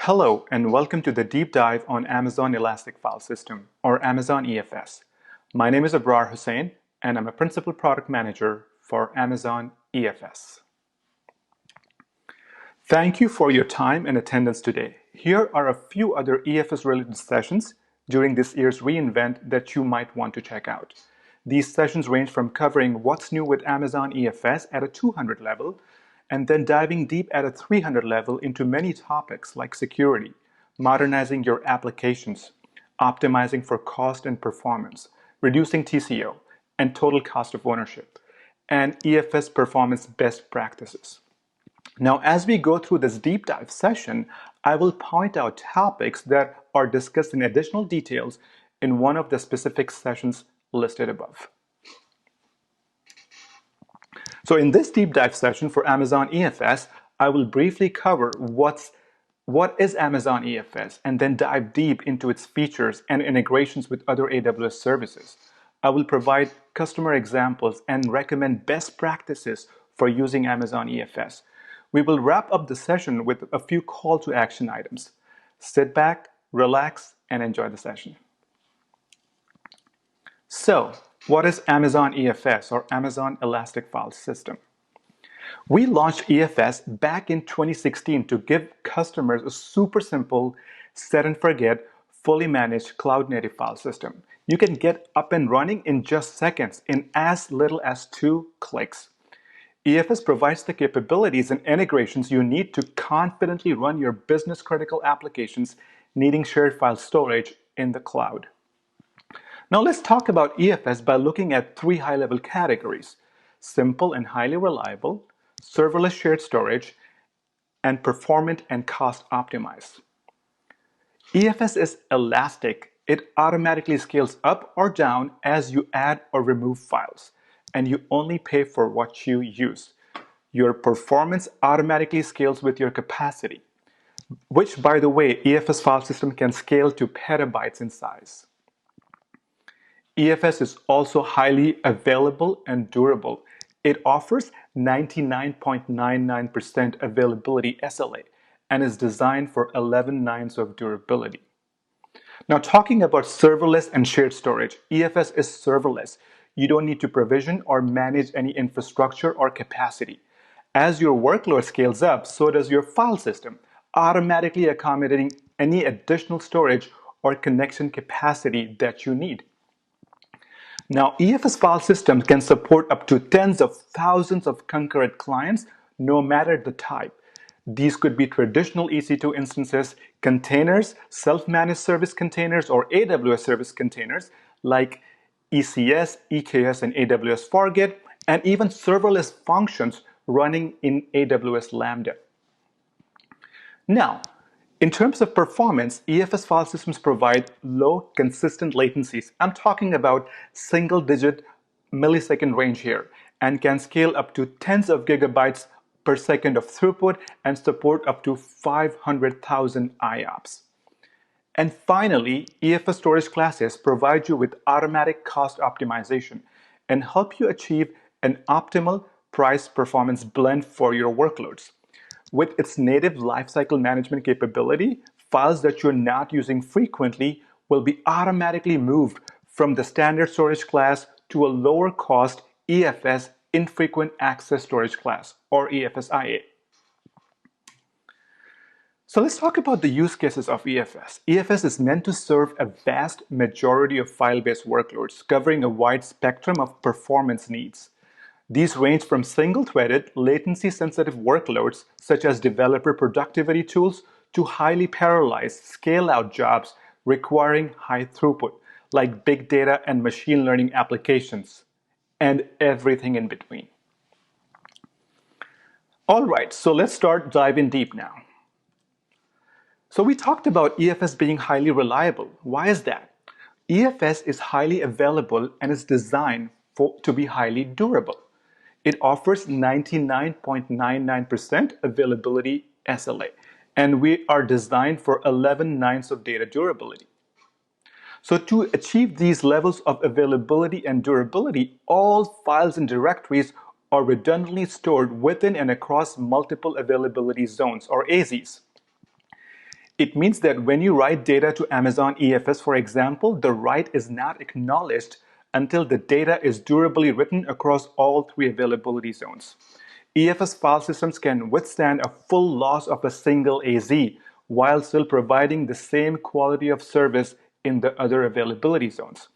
Hello and welcome to the deep dive on Amazon Elastic File System, or Amazon EFS. My name is Abrar Hussain and I'm a Principal Product Manager for Amazon EFS. Thank you for your time and attendance today. Here are a few other EFS-related sessions during this year's reInvent that you might want to check out. These sessions range from covering what's new with Amazon EFS at a 200 level, and then diving deep at a 300 level into many topics like security, modernizing your applications, optimizing for cost and performance, reducing TCO, and total cost of ownership, and EFS performance best practices. Now, as we go through this deep dive session, I will point out topics that are discussed in additional details in one of the specific sessions listed above. So in this deep dive session for Amazon EFS, I will briefly cover what is Amazon EFS and then dive deep into its features and integrations with other AWS services. I will provide customer examples and recommend best practices for using Amazon EFS. We will wrap up the session with a few call to action items. Sit back, relax, and enjoy the session. So, what is Amazon EFS, or Amazon Elastic File System? We launched EFS back in 2016 to give customers a super simple, set and forget, fully managed cloud-native file system. You can get up and running in just seconds in as little as 2 clicks. EFS provides the capabilities and integrations you need to confidently run your business-critical applications needing shared file storage in the cloud. Now let's talk about EFS by looking at 3 high-level categories: simple and highly reliable, serverless shared storage, and performant and cost optimized. EFS is elastic. It automatically scales up or down as you add or remove files, and you only pay for what you use. Your performance automatically scales with your capacity, which, by the way, EFS file system can scale to petabytes in size. EFS is also highly available and durable. It offers 99.99% availability SLA and is designed for 11 nines of durability. Now, talking about serverless and shared storage, EFS is serverless. You don't need to provision or manage any infrastructure or capacity. As your workload scales up, so does your file system, automatically accommodating any additional storage or connection capacity that you need. Now, EFS file systems can support up to tens of thousands of concurrent clients, no matter the type. These could be traditional EC2 instances, containers, self-managed service containers, or AWS service containers like ECS, EKS, and AWS Fargate, and even serverless functions running in AWS Lambda. Now, in terms of performance, EFS file systems provide low, consistent latencies. I'm talking about single-digit millisecond range here, and can scale up to tens of gigabytes per second of throughput and support up to 500,000 IOPS. And finally, EFS storage classes provide you with automatic cost optimization and help you achieve an optimal price-performance blend for your workloads. With its native lifecycle management capability, files that you're not using frequently will be automatically moved from the standard storage class to a lower cost EFS infrequent access storage class, or EFS-IA. So let's talk about the use cases of EFS. EFS is meant to serve a vast majority of file-based workloads, covering a wide spectrum of performance needs. These range from single-threaded, latency-sensitive workloads, such as developer productivity tools, to highly parallelized, scale-out jobs requiring high throughput, like big data and machine learning applications, and everything in between. All right, so let's start diving deep now. So we talked about EFS being highly reliable. Why is that? EFS is highly available and is designed to be highly durable. It offers 99.99% availability SLA, and we are designed for 11 nines of data durability. So to achieve these levels of availability and durability, all files and directories are redundantly stored within and across multiple availability zones, or AZs. It means that when you write data to Amazon EFS, for example, the write is not acknowledged until the data is durably written across all three availability zones. EFS file systems can withstand a full loss of a single AZ while still providing the same quality of service in the other availability zones.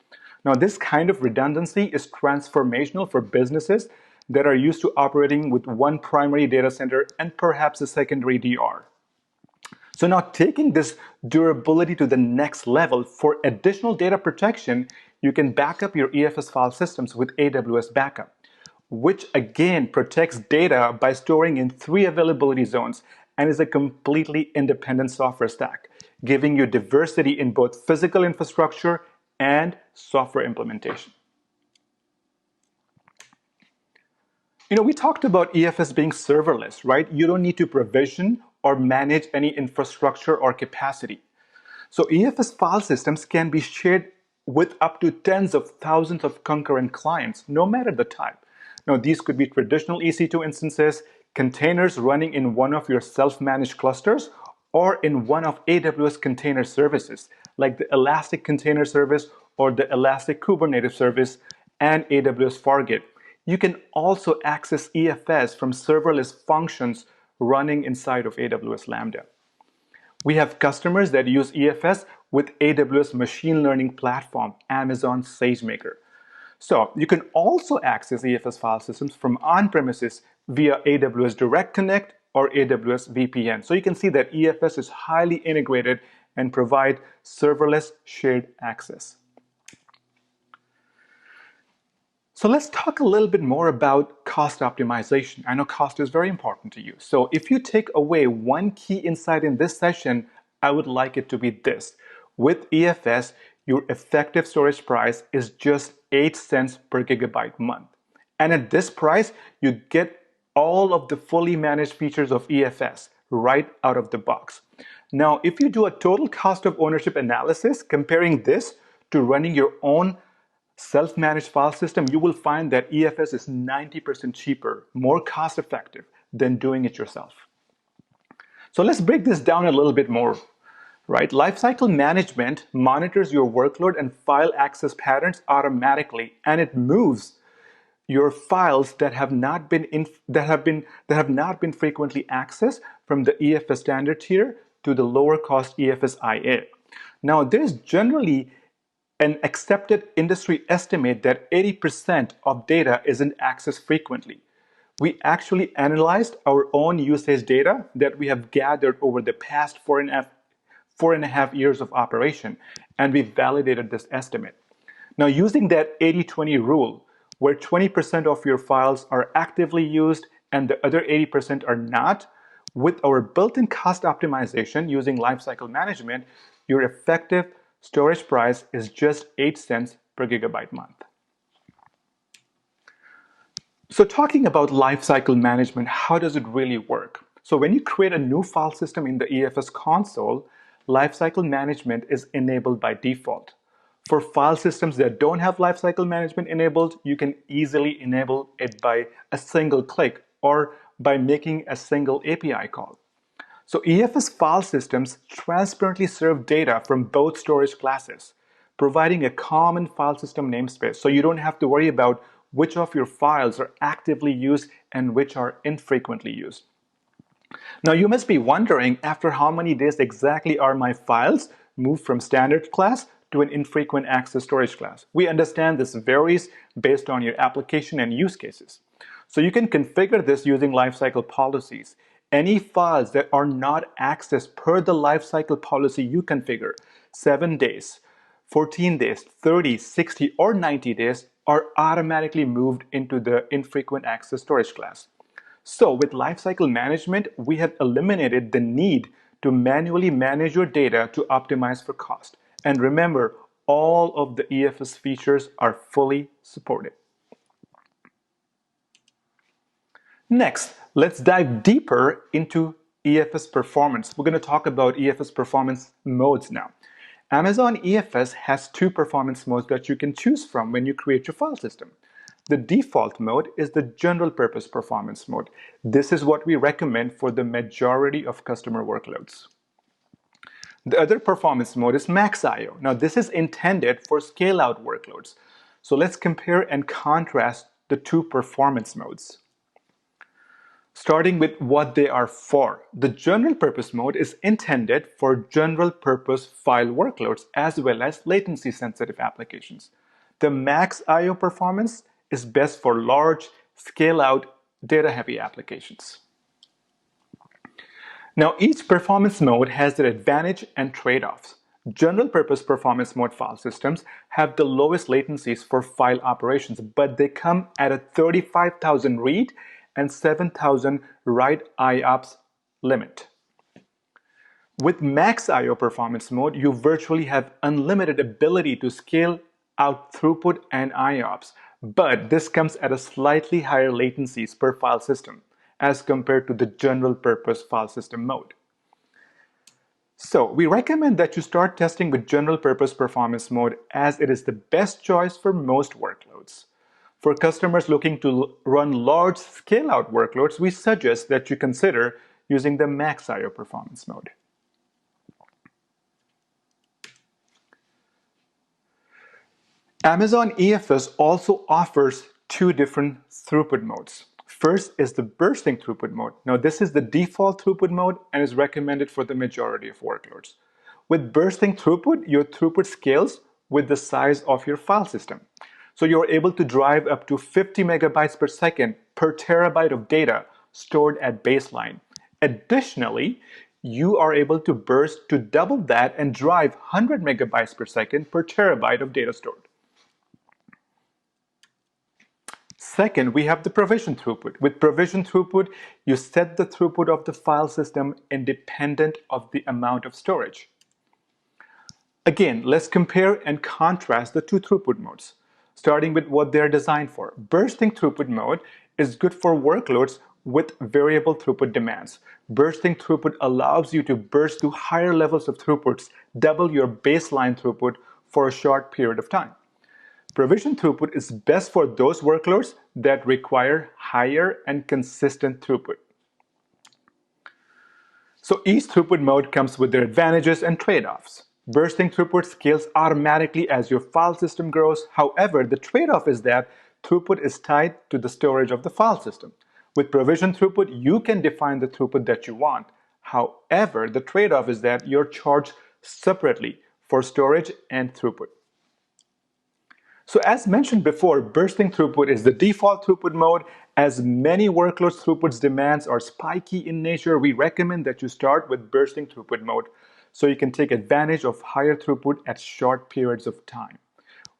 Now, this kind of redundancy is transformational for businesses that are used to operating with one primary data center and perhaps a secondary DR. So now taking this durability to the next level, for additional data protection, you can back up your EFS file systems with AWS Backup, which again protects data by storing in three availability zones and is a completely independent software stack, giving you diversity in both physical infrastructure and software implementation. We talked about EFS being serverless, right? You don't need to provision or manage any infrastructure or capacity. So EFS file systems can be shared with up to tens of thousands of concurrent clients, no matter the type. Now, these could be traditional EC2 instances, containers running in one of your self-managed clusters, or in one of AWS container services, like the Elastic Container Service or the Elastic Kubernetes Service and AWS Fargate. You can also access EFS from serverless functions running inside of AWS Lambda. We have customers that use EFS with AWS machine learning platform, Amazon SageMaker. So you can also access EFS file systems from on-premises via AWS Direct Connect or AWS VPN. So you can see that EFS is highly integrated and provide serverless shared access. So let's talk a little bit more about cost optimization. I know cost is very important to you. So if you take away one key insight in this session, I would like it to be this. With EFS, your effective storage price is just 8 cents per gigabyte month. And at this price, you get all of the fully managed features of EFS right out of the box. Now, if you do a total cost of ownership analysis, comparing this to running your own self-managed file system, you will find that EFS is 90% cheaper, more cost-effective than doing it yourself. So let's break this down a little bit more, right? Lifecycle management monitors your workload and file access patterns automatically, and it moves your files that have not been frequently accessed from the EFS standard tier to the lower cost EFS IA. Now, there's generally an accepted industry estimate that 80% of data isn't accessed frequently. We actually analyzed our own usage data that we have gathered over the past four and a half years of operation, and we validated this estimate. Now, using that 80-20 rule, where 20% of your files are actively used and the other 80% are not, with our built-in cost optimization using lifecycle management, your effective storage price is just 8 cents per gigabyte month. So talking about lifecycle management, how does it really work? So when you create a new file system in the EFS console, lifecycle management is enabled by default. For file systems that don't have lifecycle management enabled, you can easily enable it by a single click or by making a single API call. So EFS file systems transparently serve data from both storage classes, providing a common file system namespace, so you don't have to worry about which of your files are actively used and which are infrequently used. Now you must be wondering, after how many days exactly are my files moved from standard class to an infrequent access storage class? We understand this varies based on your application and use cases. So you can configure this using lifecycle policies. Any files that are not accessed per the lifecycle policy you configure, 7 days, 14 days, 30, 60, or 90 days, are automatically moved into the infrequent access storage class. So with lifecycle management, we have eliminated the need to manually manage your data to optimize for cost. And remember, all of the EFS features are fully supported. Next, let's dive deeper into EFS performance. We're going to talk about EFS performance modes now. Amazon EFS has 2 performance modes that you can choose from when you create your file system. The default mode is the general purpose performance mode. This is what we recommend for the majority of customer workloads. The other performance mode is max IO. Now this is intended for scale-out workloads. So let's compare and contrast the two performance modes. Starting with what they are for. The general purpose mode is intended for general purpose file workloads as well as latency sensitive applications. The max IO performance is best for large, scale-out, data-heavy applications. Now, each performance mode has their advantage and trade-offs. General purpose performance mode file systems have the lowest latencies for file operations, but they come at a 35,000 read and 7,000 write IOPS limit. With max IO performance mode, you virtually have unlimited ability to scale out throughput and IOPS, but this comes at a slightly higher latencies per file system as compared to the general purpose file system mode. So we recommend that you start testing with general purpose performance mode as it is the best choice for most workloads. For customers looking to run large scale-out workloads, we suggest that you consider using the max IO performance mode. Amazon EFS also offers two different throughput modes. First is the bursting throughput mode. Now this is the default throughput mode and is recommended for the majority of workloads. With bursting throughput, your throughput scales with the size of your file system. So you're able to drive up to 50 megabytes per second per terabyte of data stored at baseline. Additionally, you are able to burst to double that and drive 100 megabytes per second per terabyte of data stored. Second, we have the provision throughput. With provision throughput, you set the throughput of the file system independent of the amount of storage. Again, let's compare and contrast the two throughput modes, starting with what they're designed for. Bursting throughput mode is good for workloads with variable throughput demands. Bursting throughput allows you to burst to higher levels of throughputs, double your baseline throughput for a short period of time. Provision throughput is best for those workloads that require higher and consistent throughput. So each throughput mode comes with their advantages and trade-offs. Bursting throughput scales automatically as your file system grows. However, the trade-off is that throughput is tied to the storage of the file system. With provision throughput, you can define the throughput that you want. However, the trade-off is that you're charged separately for storage and throughput. So as mentioned before, bursting throughput is the default throughput mode. As many workloads throughput's demands are spiky in nature, we recommend that you start with bursting throughput mode so you can take advantage of higher throughput at short periods of time.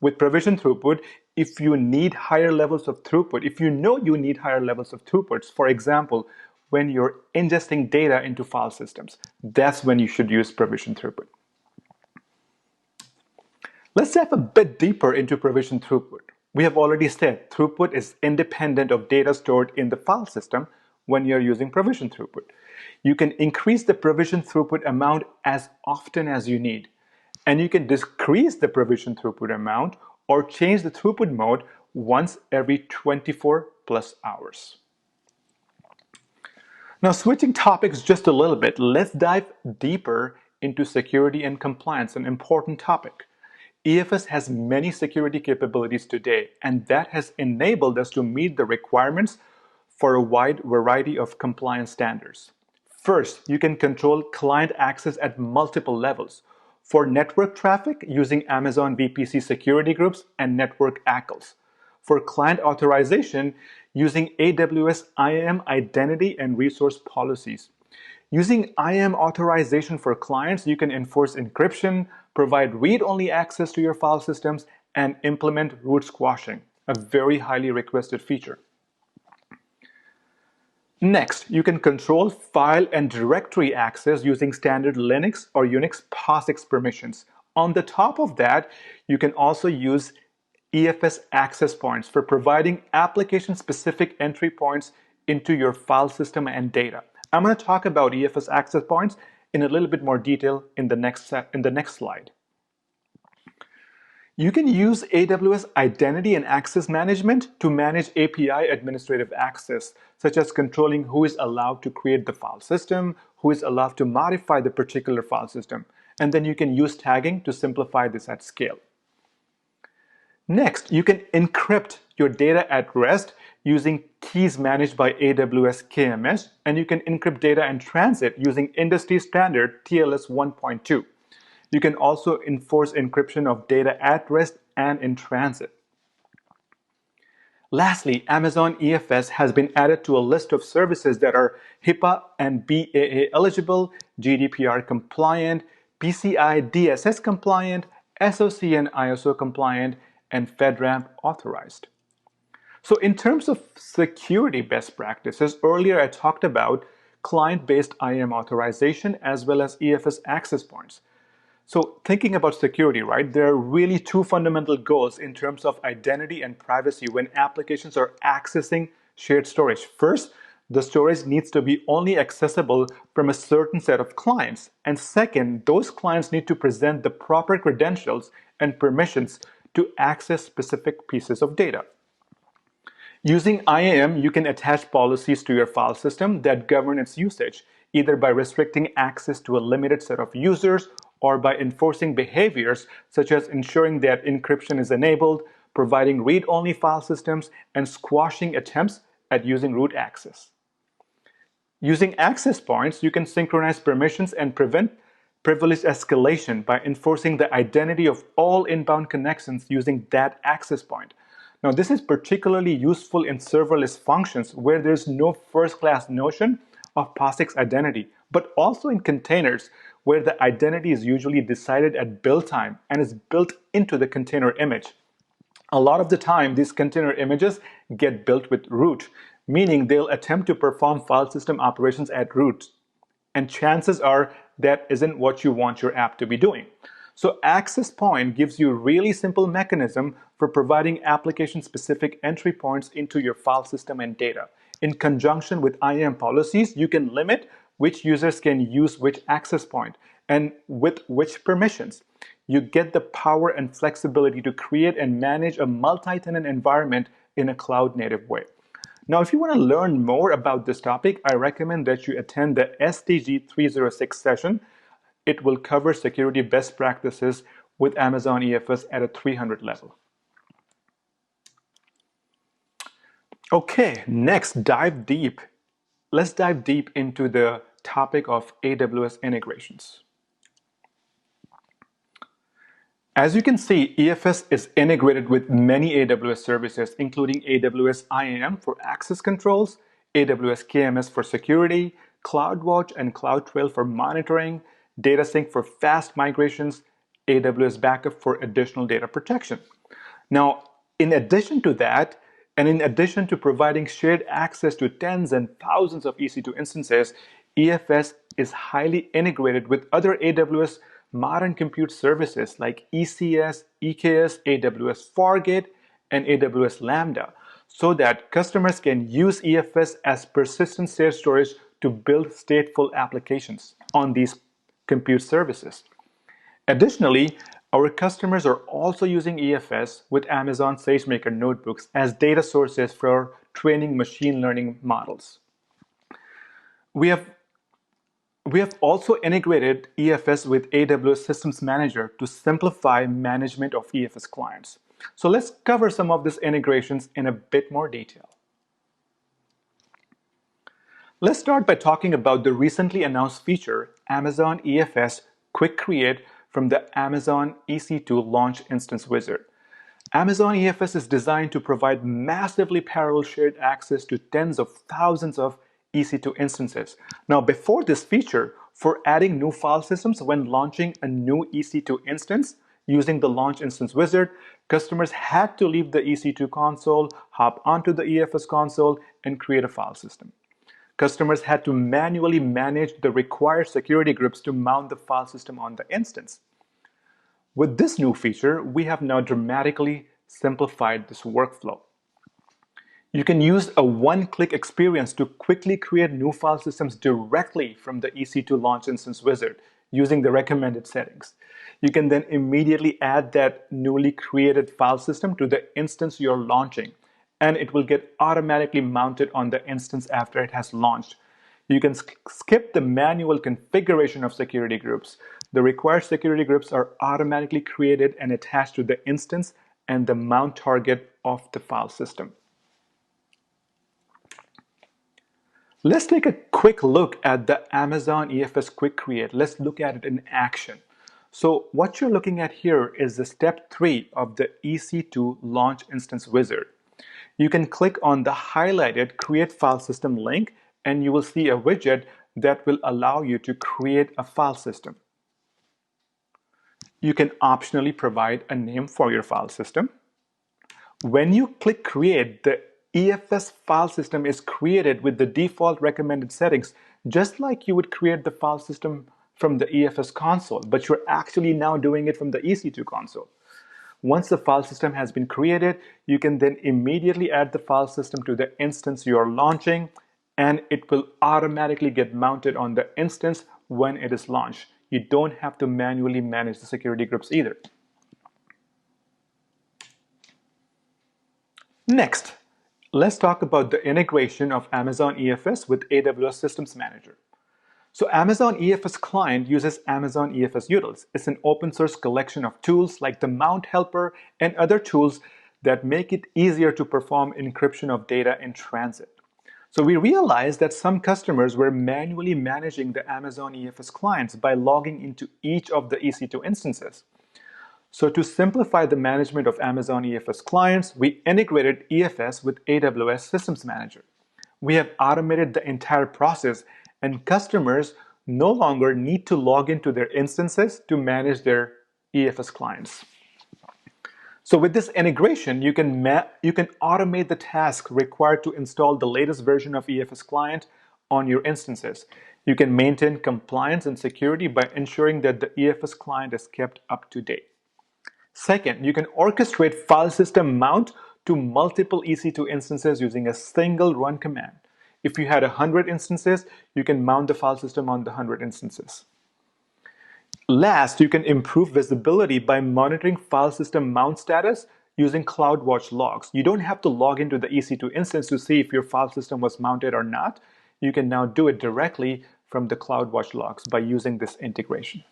With provision throughput, if you need higher levels of throughput, if you know you need higher levels of throughputs, for example, when you're ingesting data into file systems, that's when you should use provision throughput. Let's dive a bit deeper into provision throughput. We have already said throughput is independent of data stored in the file system when you're using provision throughput. You can increase the provision throughput amount as often as you need, and you can decrease the provision throughput amount or change the throughput mode once every 24 plus hours. Now, switching topics just a little bit, let's dive deeper into security and compliance, an important topic. EFS has many security capabilities today, and that has enabled us to meet the requirements for a wide variety of compliance standards. First, you can control client access at multiple levels. For network traffic, using Amazon VPC security groups and network ACLs. For client authorization, using AWS IAM identity and resource policies. Using IAM authorization for clients, you can enforce encryption, provide read-only access to your file systems, and implement root squashing, a very highly requested feature. Next, you can control file and directory access using standard Linux or Unix POSIX permissions. On the top of that, you can also use EFS access points for providing application-specific entry points into your file system and data. I'm going to talk about EFS access points in a little bit more detail in the next slide. You can use AWS Identity and Access Management to manage API administrative access, such as controlling who is allowed to create the file system, who is allowed to modify the particular file system. And then you can use tagging to simplify this at scale. Next, you can encrypt your data at rest using keys managed by AWS KMS, and you can encrypt data in transit using industry standard TLS 1.2. You can also enforce encryption of data at rest and in transit. Lastly, Amazon EFS has been added to a list of services that are HIPAA and BAA eligible, GDPR compliant, PCI DSS compliant, SOC and ISO compliant, and FedRAMP authorized. So in terms of security best practices, earlier I talked about client-based IAM authorization as well as EFS access points. So thinking about security, right, there are really two fundamental goals in terms of identity and privacy when applications are accessing shared storage. First, the storage needs to be only accessible from a certain set of clients. And second, those clients need to present the proper credentials and permissions to access specific pieces of data. Using IAM, you can attach policies to your file system that govern its usage, either by restricting access to a limited set of users or by enforcing behaviors such as ensuring that encryption is enabled, providing read-only file systems, and squashing attempts at using root access. Using access points, you can synchronize permissions and prevent privilege escalation by enforcing the identity of all inbound connections using that access point. Now, this is particularly useful in serverless functions where there's no first-class notion of POSIX identity, but also in containers where the identity is usually decided at build time and is built into the container image. A lot of the time, these container images get built with root, meaning they'll attempt to perform file system operations at root. And chances are that isn't what you want your app to be doing. So access point gives you a really simple mechanism for providing application-specific entry points into your file system and data. In conjunction with IAM policies, you can limit which users can use which access point and with which permissions. You get the power and flexibility to create and manage a multi-tenant environment in a cloud-native way. Now, if you want to learn more about this topic, I recommend that you attend the SDG 306 session. It will cover security best practices with Amazon EFS at a 300 level. Okay, next, dive deep. Let's dive deep into the topic of AWS integrations. As you can see, EFS is integrated with many AWS services, including AWS IAM for access controls, AWS KMS for security, CloudWatch and CloudTrail for monitoring, DataSync for fast migrations, AWS Backup for additional data protection. Now, in addition to that, and in addition to providing shared access to tens and thousands of EC2 instances, EFS is highly integrated with other AWS modern compute services like ECS, EKS, AWS Fargate, and AWS Lambda, so that customers can use EFS as persistent shared storage to build stateful applications on these compute services. Additionally, our customers are also using EFS with Amazon SageMaker notebooks as data sources for training machine learning models. We have also integrated EFS with AWS Systems Manager to simplify management of EFS clients. So let's cover some of these integrations in a bit more detail. Let's start by talking about the recently announced feature, Amazon EFS Quick Create from the Amazon EC2 Launch Instance Wizard. Amazon EFS is designed to provide massively parallel shared access to tens of thousands of EC2 instances. Now, before this feature, for adding new file systems when launching a new EC2 instance using the Launch Instance Wizard, customers had to leave the EC2 console, hop onto the EFS console, and create a file system. Customers had to manually manage the required security groups to mount the file system on the instance. With this new feature, we have now dramatically simplified this workflow. You can use a one-click experience to quickly create new file systems directly from the EC2 Launch Instance Wizard using the recommended settings. You can then immediately add that newly created file system to the instance you're launching, and it will get automatically mounted on the instance after it has launched. You can skip the manual configuration of security groups. The required security groups are automatically created and attached to the instance and the mount target of the file system. Let's take a quick look at the Amazon EFS Quick Create. Let's look at it in action. So what you're looking at here is the step 3 of the EC2 Launch Instance Wizard. You can click on the highlighted Create File System link, and you will see a widget that will allow you to create a file system. You can optionally provide a name for your file system. When you click Create, the EFS file system is created with the default recommended settings, just like you would create the file system from the EFS console, but you're actually now doing it from the EC2 console. Once the file system has been created, you can then immediately add the file system to the instance you're launching, and it will automatically get mounted on the instance when it is launched. You don't have to manually manage the security groups either. Next, let's talk about the integration of Amazon EFS with AWS Systems Manager. So Amazon EFS Client uses Amazon EFS Utils. It's an open source collection of tools like the Mount Helper and other tools that make it easier to perform encryption of data in transit. So we realized that some customers were manually managing the Amazon EFS clients by logging into each of the EC2 instances. So to simplify the management of Amazon EFS clients, we integrated EFS with AWS Systems Manager. We have automated the entire process, and customers no longer need to log into their instances to manage their EFS clients. So with this integration, you can automate the task required to install the latest version of EFS client on your instances. You can maintain compliance and security by ensuring that the EFS client is kept up to date. Second, you can orchestrate file system mount to multiple EC2 instances using a single run command. If you had 100 instances, you can mount the file system on the 100 instances. Last, you can improve visibility by monitoring file system mount status using CloudWatch logs. You don't have to log into the EC2 instance to see if your file system was mounted or not. You can now do it directly from the CloudWatch logs by using this integration.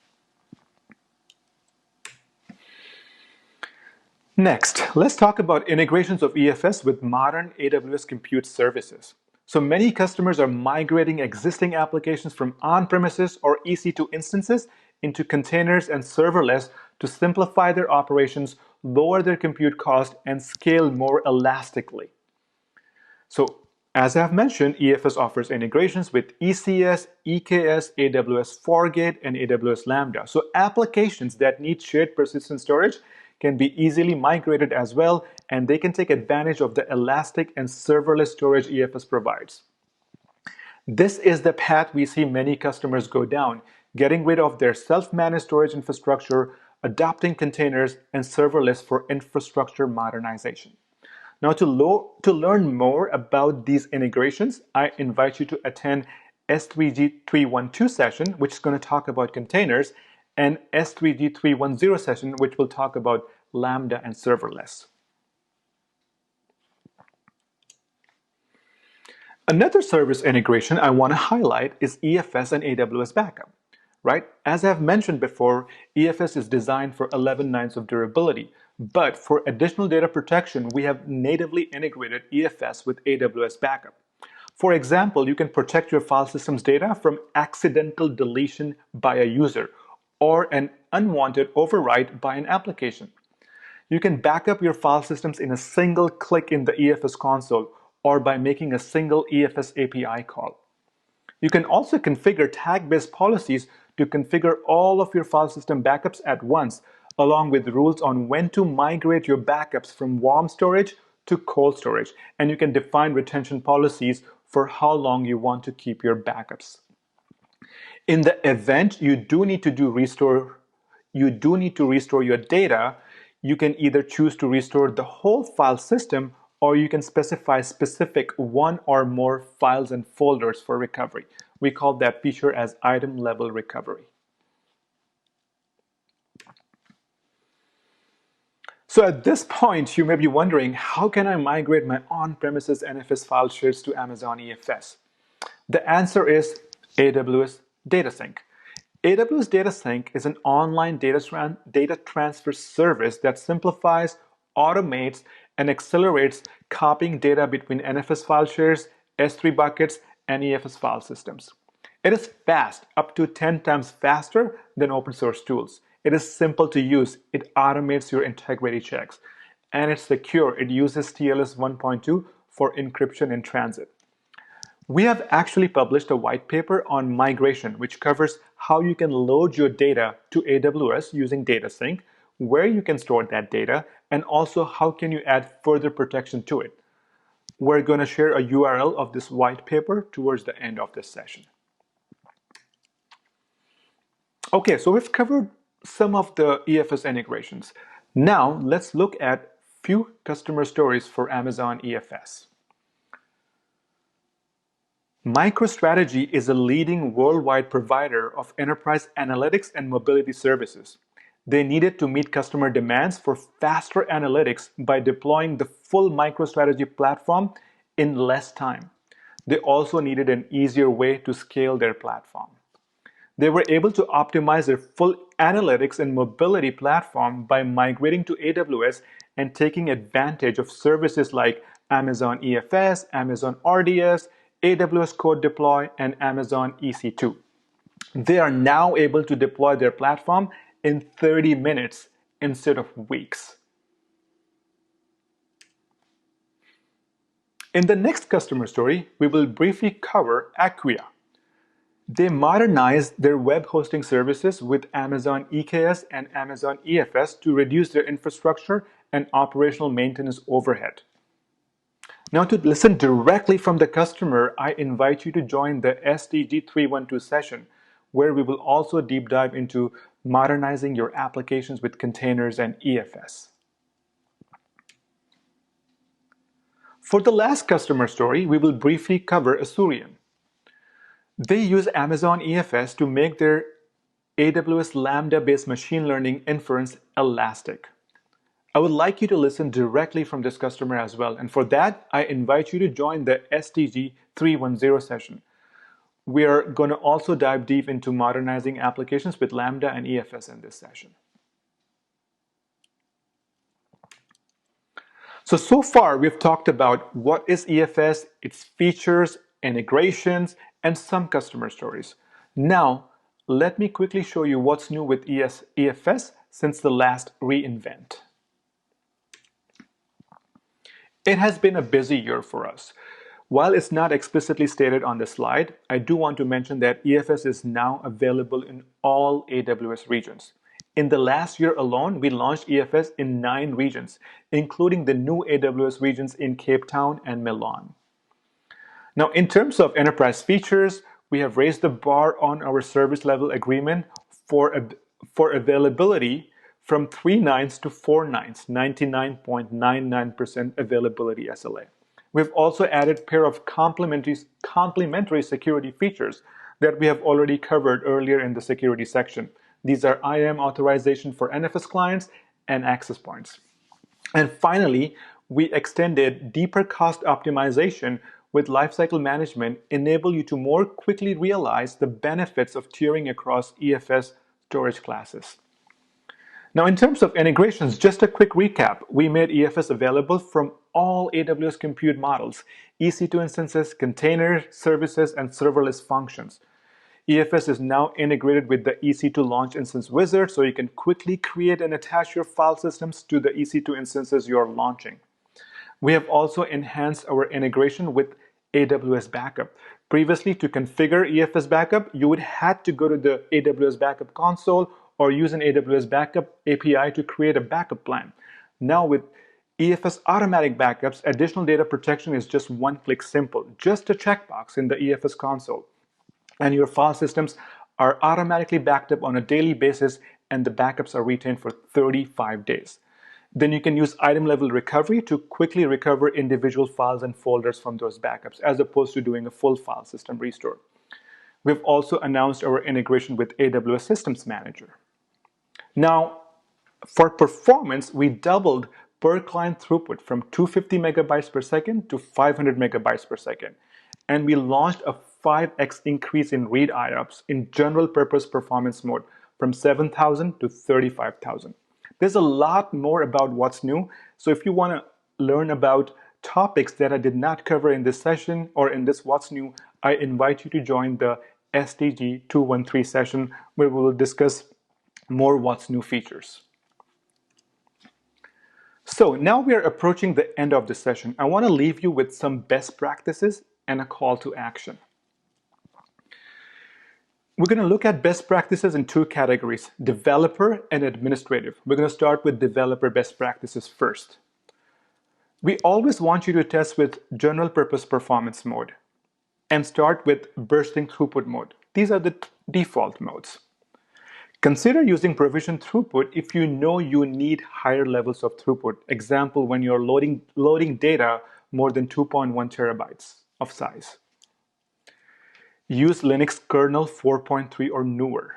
Next, let's talk about integrations of EFS with modern AWS compute services. So many customers are migrating existing applications from on-premises or EC2 instances into containers and serverless to simplify their operations, lower their compute cost, and scale more elastically. So as I've mentioned, EFS offers integrations with ECS, EKS, AWS Fargate, and AWS Lambda. So applications that need shared persistent storage can be easily migrated as well, and they can take advantage of the elastic and serverless storage EFS provides. This is the path we see many customers go down, getting rid of their self-managed storage infrastructure, adopting containers, and serverless for infrastructure modernization. Now, to learn more about these integrations, I invite you to attend S3G 312 session, which is going to talk about containers, and S3G 310 session, which will talk about Lambda and serverless. Another service integration I want to highlight is EFS and AWS Backup, right? As I've mentioned before, EFS is designed for 11 nines of durability, but for additional data protection, we have natively integrated EFS with AWS Backup. For example, you can protect your file system's data from accidental deletion by a user or an unwanted overwrite by an application. You can back up your file systems in a single click in the EFS console or by making a single EFS API call. You can also configure tag-based policies to configure all of your file system backups at once, along with rules on when to migrate your backups from warm storage to cold storage. And you can define retention policies for how long you want to keep your backups. In the event you do need to restore your data, you can either choose to restore the whole file system, or you can specify specific one or more files and folders for recovery. We call that feature as item level recovery. So at this point, you may be wondering, how can I migrate my on-premises NFS file shares to Amazon EFS? The answer is AWS Data Sync. AWS Data Sync is an online data transfer service that simplifies, automates, and accelerates copying data between NFS file shares, S3 buckets, and EFS file systems. It is fast, up to 10 times faster than open source tools. It is simple to use. It automates your integrity checks. And it's secure. It uses TLS 1.2 for encryption in transit. We have actually published a white paper on migration, which covers how you can load your data to AWS using Data Sync, where you can store that data, and also how can you add further protection to it. We're going to share a URL of this white paper towards the end of this session. Okay, so we've covered some of the EFS integrations. Now let's look at few customer stories for Amazon EFS. MicroStrategy is a leading worldwide provider of enterprise analytics and mobility services. They needed to meet customer demands for faster analytics by deploying the full MicroStrategy platform in less time. They also needed an easier way to scale their platform. They were able to optimize their full analytics and mobility platform by migrating to AWS and taking advantage of services like Amazon EFS, Amazon RDS, AWS Code Deploy, and Amazon EC2. They are now able to deploy their platform in 30 minutes instead of weeks. In the next customer story, we will briefly cover Acquia. They modernized their web hosting services with Amazon EKS and Amazon EFS to reduce their infrastructure and operational maintenance overhead. Now, to listen directly from the customer, I invite you to join the SDG 312 session, where we will also deep dive into modernizing your applications with containers and EFS. For the last customer story, we will briefly cover Asurion. They use Amazon EFS to make their AWS Lambda-based machine learning inference elastic. I would like you to listen directly from this customer as well, and for that, I invite you to join the SDG 310 session. We are going to also dive deep into modernizing applications with Lambda and EFS in this session. So far, we've talked about what is EFS, its features, integrations, and some customer stories. Now, let me quickly show you what's new with EFS since the last reInvent. It has been a busy year for us. While it's not explicitly stated on the slide, I do want to mention that EFS is now available in all AWS regions. In the last year alone, we launched EFS in 9 regions, including the new AWS regions in Cape Town and Milan. Now, in terms of enterprise features, we have raised the bar on our service level agreement for availability from 3 nines to 4 nines, 99.99% availability SLA. We've also added a pair of complementary security features that we have already covered earlier in the security section. These are IAM authorization for NFS clients and access points. And finally, we extended deeper cost optimization with lifecycle management, enable you to more quickly realize the benefits of tiering across EFS storage classes. Now, in terms of integrations, just a quick recap. We made EFS available from all AWS compute models, EC2 instances, container services, and serverless functions. EFS is now integrated with the EC2 Launch Instance Wizard, so you can quickly create and attach your file systems to the EC2 instances you're launching. We have also enhanced our integration with AWS Backup. Previously, to configure EFS Backup, you would have to go to the AWS Backup console or use an AWS Backup API to create a backup plan. Now with EFS Automatic Backups, additional data protection is just one-click simple, just a checkbox in the EFS console. And your file systems are automatically backed up on a daily basis, and the backups are retained for 35 days. Then you can use item-level recovery to quickly recover individual files and folders from those backups, as opposed to doing a full file system restore. We've also announced our integration with AWS Systems Manager. Now, For performance, we doubled per client throughput from 250 megabytes per second to 500 megabytes per second. And we launched a 5x increase in read IOPS in general purpose performance mode from 7,000 to 35,000. There's a lot more about what's new. So if you want to learn about topics that I did not cover in this session or in this What's New, I invite you to join the SDG 213 session where we will discuss more What's New features. So now we are approaching the end of the session. I want to leave you with some best practices and a call to action. We're going to look at best practices in two categories, developer and administrative. We're going to start with developer best practices first. We always want you to test with general purpose performance mode and start with bursting throughput mode. These are the default modes. Consider using provision throughput if you know you need higher levels of throughput. Example, when you're loading data more than 2.1 terabytes of size. Use Linux kernel 4.3 or newer.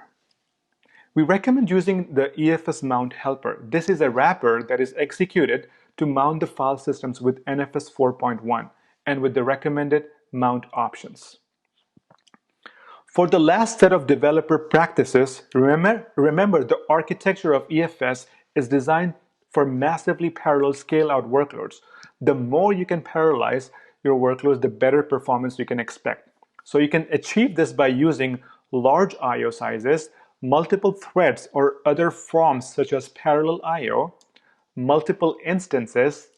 We recommend using the EFS mount helper. This is a wrapper that is executed to mount the file systems with NFS 4.1 and with the recommended mount options. For the last set of developer practices, remember the architecture of EFS is designed for massively parallel scale-out workloads. The more you can parallelize your workloads, the better performance you can expect. So you can achieve this by using large I/O sizes, multiple threads or other forms such as parallel I/O, multiple instances,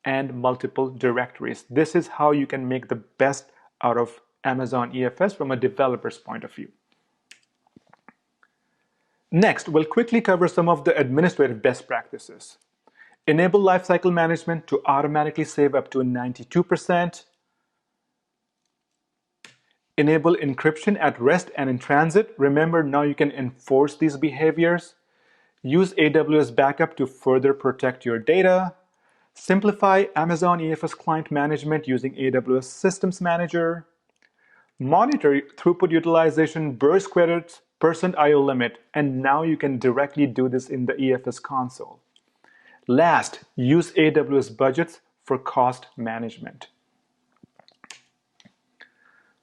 and multiple directories. This is how you can make the best out of Amazon EFS from a developer's point of view. Next, we'll quickly cover some of the administrative best practices. Enable lifecycle management to automatically save up to 92%. Enable encryption at rest and in transit. Remember, now you can enforce these behaviors. Use AWS backup to further protect your data. Simplify Amazon EFS client management using AWS Systems Manager. Monitor throughput utilization, burst credits, percent I/O limit, and now you can directly do this in the EFS console. Last, use AWS budgets for cost management.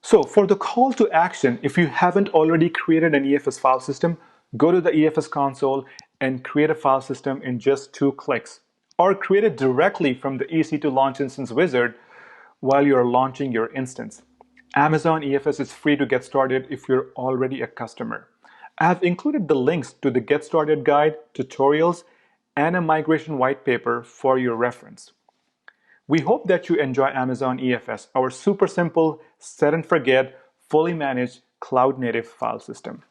So for the call to action, if you haven't already created an EFS file system, go to the EFS console and create a file system in just 2 clicks, or create it directly from the EC2 Launch Instance wizard while you're launching your instance. Amazon EFS is free to get started if you're already a customer. I have included the links to the Get Started guide, tutorials, and a migration white paper for your reference. We hope that you enjoy Amazon EFS, our super simple, set and forget, fully managed cloud-native file system.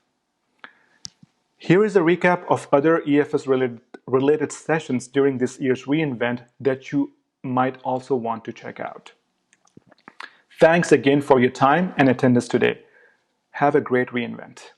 Here is a recap of other EFS-related sessions during this year's reInvent that you might also want to check out. Thanks again for your time and attendance today. Have a great reInvent.